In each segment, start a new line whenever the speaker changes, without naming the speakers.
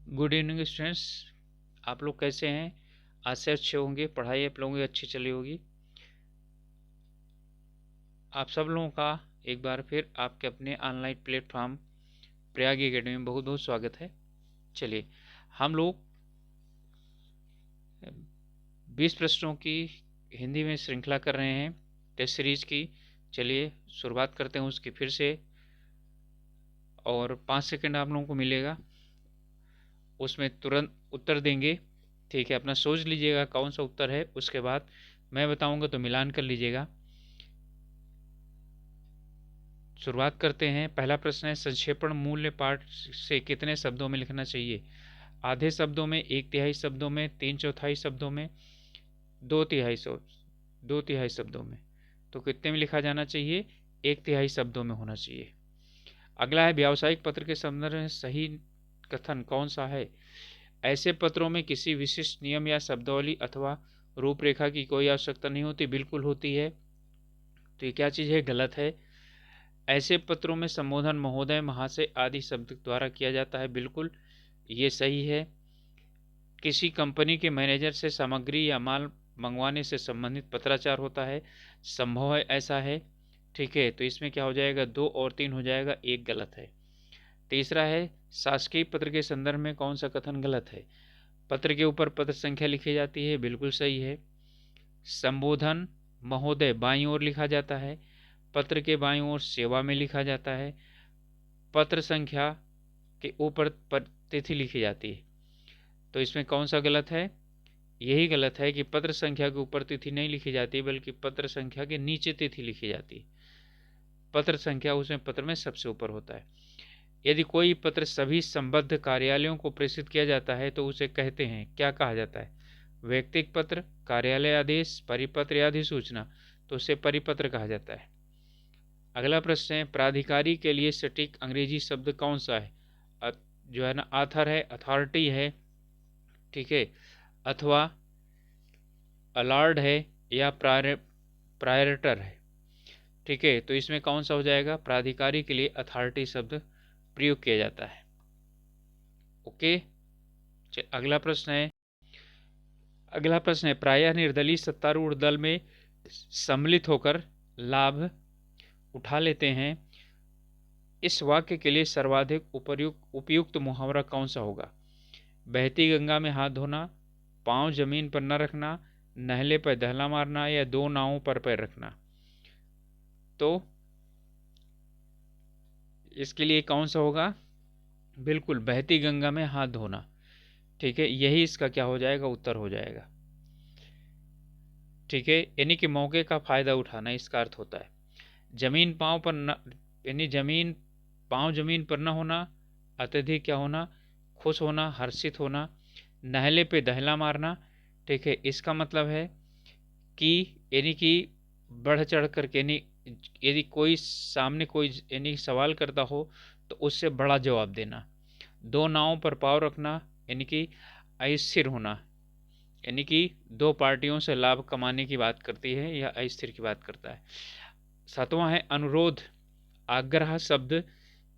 Good evening students. आप लोग कैसे हैं? आज से अच्छे होंगे, पढ़ाई आप लोगों की अच्छी चली होगी। आप सब लोगों का एक बार फिर आपके अपने ऑनलाइन प्लेटफॉर्म प्रयाग एकेडमी में बहुत बहुत स्वागत है। चलिए, हम लोग 20 प्रश्नों की हिंदी में श्रृंखला कर रहे हैं टेस्ट सीरीज की। चलिए शुरुआत करते हैं उसकी फिर से, और 5 सेकंड आप लोगों को मिलेगा, उसमें तुरंत उत्तर देंगे। ठीक है, अपना सोच लीजिएगा कौन सा उत्तर है, उसके बाद मैं बताऊंगा तो मिलान कर लीजिएगा। शुरुआत करते हैं। पहला प्रश्न है, संक्षेपण मूल्य पाठ से कितने शब्दों में लिखना चाहिए? आधे शब्दों में, एक तिहाई शब्दों में, तीन चौथाई शब्दों में, दो तिहाई शब्दों में। तो कितने में लिखा जाना चाहिए? एक तिहाई शब्दों में होना चाहिए। अगला है, व्यावसायिक पत्र के संदर्भ में सही कथन कौन सा है? ऐसे पत्रों में किसी विशिष्ट नियम या शब्दावली अथवा रूपरेखा की कोई आवश्यकता नहीं होती। बिल्कुल होती है। तो ये क्या चीज़ है? गलत है। ऐसे पत्रों में संबोधन महोदय, महाशय आदि शब्द द्वारा किया जाता है। बिल्कुल ये सही है। किसी कंपनी के मैनेजर से सामग्री या माल मंगवाने से संबंधित पत्राचार होता है। संभव है ऐसा है। ठीक है, तो इसमें क्या हो जाएगा? 2 और 3 हो जाएगा, एक गलत है। तीसरा है, शासकीय पत्र के संदर्भ में कौन सा कथन गलत है? पत्र के ऊपर पत्र संख्या लिखी जाती है। बिल्कुल सही है। संबोधन महोदय बाईं ओर लिखा जाता है। पत्र के बाईं ओर सेवा में लिखा जाता है। पत्र संख्या के ऊपर तिथि लिखी जाती है। तो इसमें कौन सा गलत है? यही गलत है कि पत्र संख्या के ऊपर तिथि नहीं लिखी जाती, बल्कि पत्र संख्या के नीचे तिथि लिखी जाती है। पत्र संख्या उसमें पत्र में सबसे ऊपर होता है। यदि कोई पत्र सभी संबद्ध कार्यालयों को प्रेषित किया जाता है तो उसे कहते हैं, क्या कहा जाता है? व्यक्तिगत पत्र, कार्यालय आदेश, परिपत्र या अधिसूचना। तो उसे परिपत्र कहा जाता है। अगला प्रश्न है, प्राधिकारी के लिए सटीक अंग्रेजी शब्द कौन सा है? जो है ना, आथर है, अथॉरिटी है, ठीक है, अथवा अलॉर्ड है, या प्रायरेटर है। ठीक है, तो इसमें कौन सा हो जाएगा? प्राधिकारी के लिए अथॉरिटी शब्द प्रयोग किया जाता है। ओके, अगला प्रश्न है, प्रायः निर्दलीय सत्तारूढ़ दल में सम्मिलित होकर लाभ उठा लेते हैं। इस वाक्य के लिए सर्वाधिक उपयुक्त मुहावरा कौन सा होगा? बहती गंगा में हाथ धोना, पांव जमीन पर न रखना, नहले पर दहला मारना, या दो नावों पर पैर रखना। तो इसके लिए कौन सा होगा? बिल्कुल बहती गंगा में हाथ धोना। ठीक है, यही इसका क्या हो जाएगा? उत्तर हो जाएगा। ठीक है, यानी कि मौके का फायदा उठाना इसका अर्थ होता है। जमीन पांव पर न, यानी पांव जमीन पर न होना, अत्यधिक क्या होना? खुश होना, हर्षित होना। नहले पे दहला मारना। ठीक है, इसका मतलब है कि यानी कि बढ़ चढ़ करके, यानी यदि कोई सामने कोई यानी सवाल करता हो तो उससे बड़ा जवाब देना। दो नावों पर पाँव रखना, यानी कि अस्थिर होना, यानी कि दो पार्टियों से लाभ कमाने की बात करती है या अस्थिर की बात करता है। सातवां है, अनुरोध आग्रह शब्द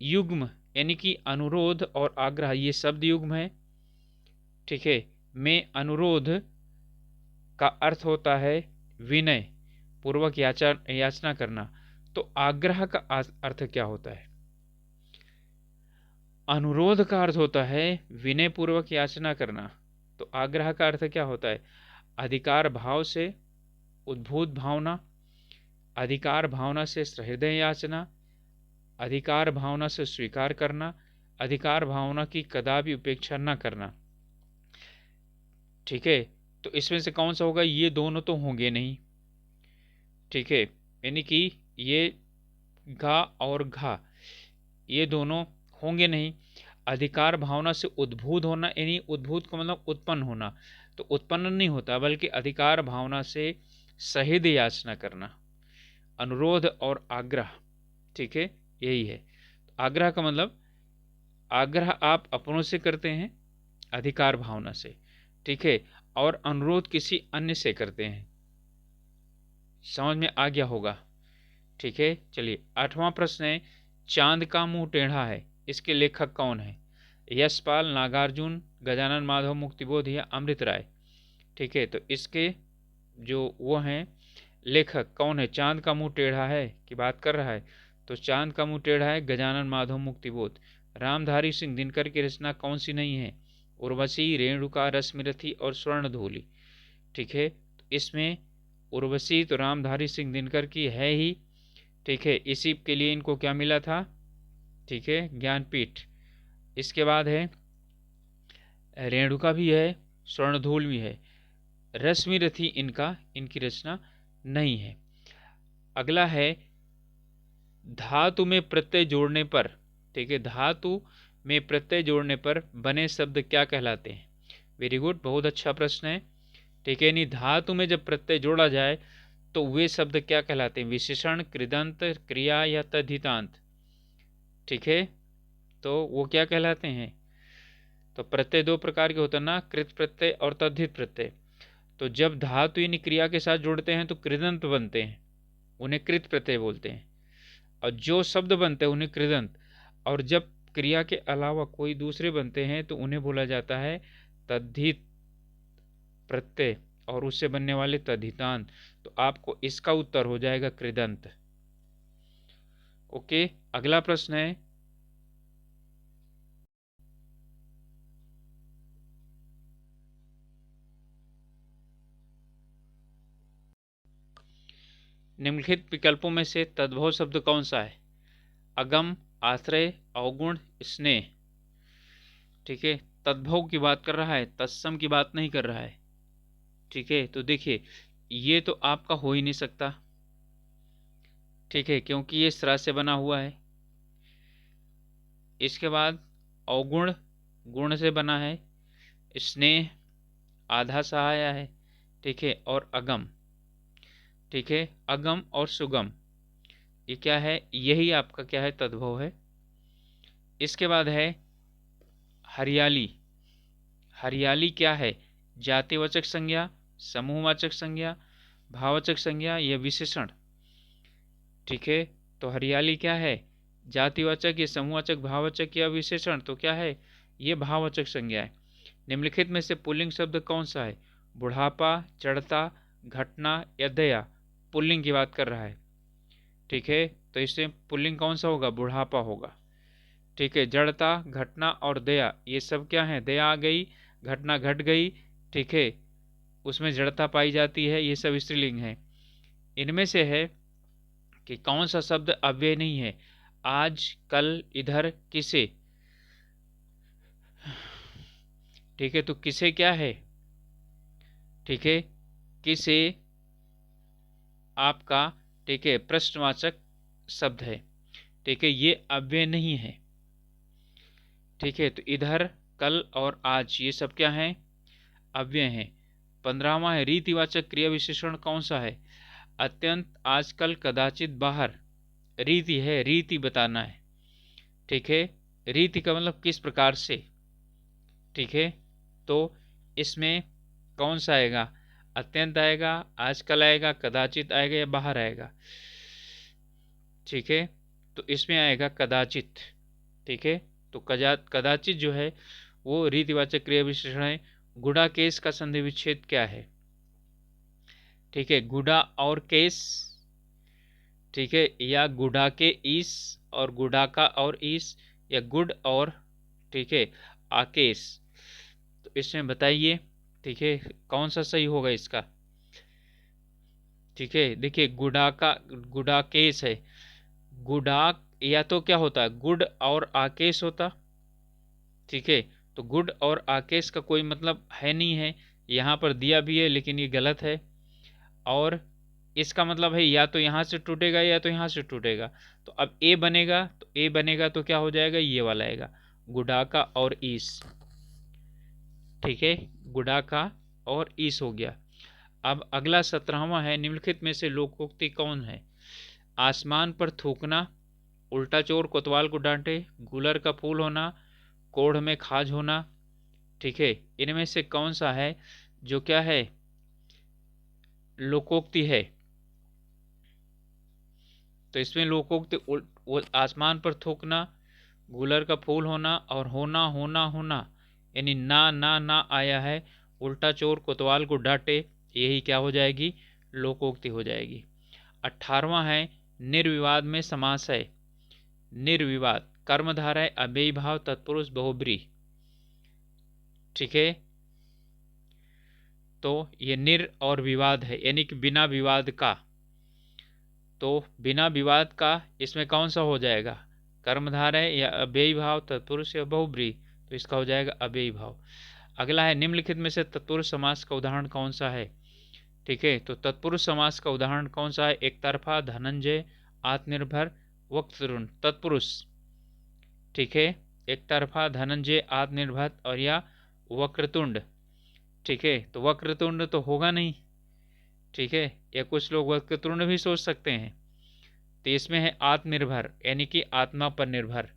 युग्म, यानी कि अनुरोध और आग्रह ये शब्द युग्म है। ठीक है, में अनुरोध का अर्थ होता है विनय पूर्वक याचना करना। तो आग्रह का अर्थ क्या होता है? अनुरोध का अर्थ होता है विनय पूर्वक याचना करना। तो आग्रह का अर्थ क्या होता है? अधिकार भाव से उद्भूत भावना, अधिकार भावना से सहृदय याचना, अधिकार भावना से स्वीकार करना, अधिकार भावना की कदापि उपेक्षा न करना। ठीक है, तो इसमें से कौन सा होगा? ये दोनों तो होंगे नहीं। ठीक है, यानी कि ये घा और घा ये दोनों होंगे नहीं। अधिकार भावना से उद्भूत होना, यानी उद्भूत का मतलब उत्पन्न होना, तो उत्पन्न नहीं होता, बल्कि अधिकार भावना से सहित याचना करना। अनुरोध और आग्रह, ठीक है, यही है। आग्रह का मतलब आग्रह आप अपनों से करते हैं अधिकार भावना से, ठीक है, और अनुरोध किसी अन्य से करते हैं। समझ में आ गया होगा? ठीक है, चलिए 8वां प्रश्न है, चांद का मुंह टेढ़ा है, इसके लेखक कौन है? यशपाल, नागार्जुन, गजानन माधव मुक्तिबोध या अमृत राय। ठीक है, तो इसके जो वो हैं लेखक कौन है? चांद का मुंह टेढ़ा है की बात कर रहा है, तो चांद का मुंह टेढ़ा है गजानन माधव मुक्तिबोध। रामधारी सिंह दिनकर की रचना कौन सी नहीं है? उर्वशी, रेणुका, रश्मिरथी और स्वर्णधूलि। ठीक है, तो इसमें उर्वशी तो रामधारी सिंह दिनकर की है ही। ठीक है, इसी के लिए इनको क्या मिला था? ठीक है, ज्ञानपीठ। इसके बाद है रेणुका भी है, स्वर्णधूल भी है, रश्मिरथी इनकी रचना नहीं है। अगला है धातु में प्रत्यय जोड़ने पर। ठीक है, धातु में प्रत्यय जोड़ने पर बने शब्द क्या कहलाते हैं? वेरी गुड, बहुत अच्छा प्रश्न है। ठीक है, नहीं धातु में जब प्रत्यय जोड़ा जाए तो वे शब्द क्या कहलाते हैं? विशेषण, कृदंत, क्रिया या तद्धितांत। ठीक है, तो वो क्या कहलाते हैं? तो प्रत्यय दो प्रकार के होते हैं ना, कृत प्रत्यय और तद्धित प्रत्यय। तो जब धातु यानी क्रिया के साथ जोड़ते हैं तो कृदंत बनते हैं, उन्हें कृत प्रत्यय बोलते हैं। और जो शब्द बनते हैं उन्हें कृदंत, और जब क्रिया के अलावा कोई दूसरे बनते हैं तो उन्हें बोला जाता है तद्धित प्रत्यय, और उससे बनने वाले तद्धितांत। तो आपको इसका उत्तर हो जाएगा कृदंत। ओके, अगला प्रश्न है निम्नलिखित विकल्पों में से तद्भव शब्द कौन सा है? अगम, आश्रय, अवगुण, स्नेह। ठीक है, तद्भव की बात कर रहा है, तत्सम की बात नहीं कर रहा है। ठीक है, तो देखिए ये तो आपका हो ही नहीं सकता। ठीक है, क्योंकि ये स्रा से बना हुआ है। इसके बाद अवगुण गुण से बना है, स्नेह आधा सा आया है। ठीक है, और अगम। ठीक है, अगम और सुगम ये क्या है? यही आपका क्या है? तद्भव है। इसके बाद है हरियाली। हरियाली क्या है? जातिवाचक संज्ञा, समूहवाचक संज्ञा, भाववाचक संज्ञा या विशेषण। ठीक है, तो हरियाली क्या है? जातिवाचक या समूहवाचक, भाववाचक या विशेषण? तो क्या है? ये भाववाचक संज्ञा है। निम्नलिखित में से पुल्लिंग शब्द कौन सा है? बुढ़ापा, चढ़ता, घटना या दया। पुल्लिंग की बात कर रहा है। ठीक है, तो इससे पुल्लिंग कौन सा होगा? बुढ़ापा होगा। ठीक है, जड़ता, घटना और दया ये सब क्या है? दया आ गई, घटना घट गई। ठीक है, उसमें जड़ता पाई जाती है, ये सब स्त्रीलिंग है। इनमें से है कि कौन सा शब्द अव्यय नहीं है? आज, कल, इधर, किसे। ठीक है, तो किसे क्या है? ठीक है, किसे आपका ठीक है प्रश्नवाचक शब्द है। ठीक है, ये अव्यय नहीं है। ठीक है, तो इधर, कल और आज ये सब क्या है? अव्यय हैं। 15वां है रीतिवाचक क्रिया विशेषण कौन सा है? अत्यंत, आजकल, कदाचित, बाहर। रीति है, रीति बताना है। ठीक है, रीति का मतलब किस प्रकार से। ठीक है, तो इसमें कौन सा आएगा? अत्यंत आएगा, आजकल आएगा, कदाचित आएगा या बाहर आएगा। ठीक है, तो इसमें आएगा कदाचित। ठीक है, तो कदाचित जो है वो रीतिवाचक क्रिया विशेषण है। गुड़ा केस का संधि विच्छेद क्या है? ठीक है, गुड़ा और केस। ठीक है, या गुड़ा के ईस और गुड़ा का और ईस, या गुड और ठीक है आकेश। तो इसमें बताइए ठीक है कौन सा सही होगा इसका। ठीक है, देखिए गुड़ा केस है। गुडा या तो क्या होता है? गुड और आकेश होता। ठीक है, तो गुड और आकेश का कोई मतलब है नहीं है, यहाँ पर दिया भी है लेकिन ये गलत है। और इसका मतलब है या तो यहाँ से टूटेगा या तो यहाँ से टूटेगा। तो अब ए बनेगा, तो ए बनेगा तो क्या हो जाएगा? ये वाला आएगा, गुडाका और ईस। ठीक है, गुडाका और ईस हो गया। अब अगला 17वां है निम्नलिखित में से लोकोक्ति कौन है? आसमान पर थूकना, उल्टा चोर कोतवाल को डांटे, गुलर का फूल होना, कोढ़ में खाज होना। ठीक है, इनमें से कौन सा है जो क्या है? लोकोक्ति है। तो इसमें लोकोक्ति आसमान पर थूकना, गुलर का फूल होना और होना होना होना, यानी ना ना ना आया है, उल्टा चोर कोतवाल को डांटे, यही क्या हो जाएगी, लोकोक्ति हो जाएगी। 18वां है निर्विवाद में समास है। निर्विवाद कर्मधारय है, अव्ययी भाव, तत्पुरुष, बहुब्री। ठीक है, तो ये निर और विवाद है, यानी कि बिना विवाद का। तो बिना विवाद का इसमें कौन सा हो जाएगा, कर्मधारय है या अव्ययी भाव, तत्पुरुष या बहुब्री, तो इसका हो जाएगा अव्ययी भाव। अगला है निम्नलिखित में से तत्पुरुष समास का उदाहरण कौन सा है। ठीक है, तो तत्पुरुष समास का उदाहरण कौन सा है, एक तरफा, धनंजय, आत्मनिर्भर, वक्तृण। तत्पुरुष, ठीक है, एक तरफा, धनंजय, आत्मनिर्भर और या वक्रतुंड। ठीक है, तो वक्रतुंड तो होगा नहीं। ठीक है, या कुछ लोग वक्रतुंड भी सोच सकते हैं, तो इसमें है आत्मनिर्भर, यानी कि आत्मा पर निर्भर।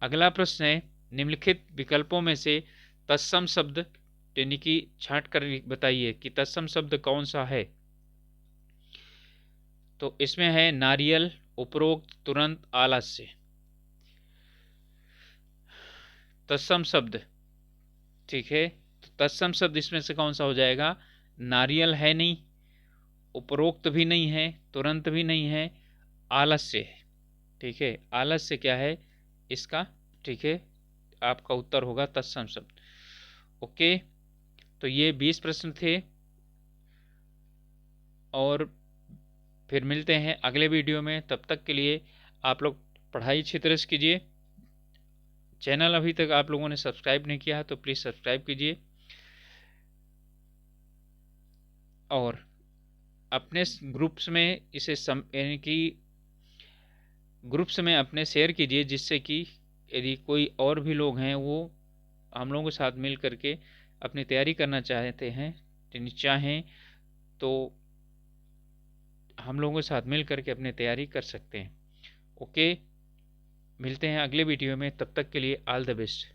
अगला प्रश्न है निम्नलिखित विकल्पों में से तत्सम शब्द, यानी कि छांट कर बताइए कि तत्सम शब्द कौन सा है। तो इसमें है नारियल, उपरोक्त, तुरंत, आलस्य। तत्सम शब्द, ठीक है, तो तत्सम शब्द इसमें से कौन सा हो जाएगा, नारियल है नहीं, उपरोक्त भी नहीं है, तुरंत भी नहीं है, आलस्य है। ठीक है, आलस्य क्या है इसका, ठीक है, आपका उत्तर होगा तत्सम शब्द। ओके, तो ये 20 प्रश्न थे, और फिर मिलते हैं अगले वीडियो में। तब तक के लिए आप लोग पढ़ाई अच्छी तरह से कीजिए। चैनल अभी तक आप लोगों ने सब्सक्राइब नहीं किया है तो प्लीज़ सब्सक्राइब कीजिए, और अपने ग्रुप्स में इसे यानी कि ग्रुप्स में अपने शेयर कीजिए, जिससे कि यदि कोई और भी लोग हैं वो हम लोगों के साथ मिल करके अपनी तैयारी करना चाहते हैं, चाहें तो हम लोगों के साथ मिल करके अपनी तैयारी कर सकते हैं। ओके, मिलते हैं अगले वीडियो में, तब तक के लिए ऑल द बेस्ट।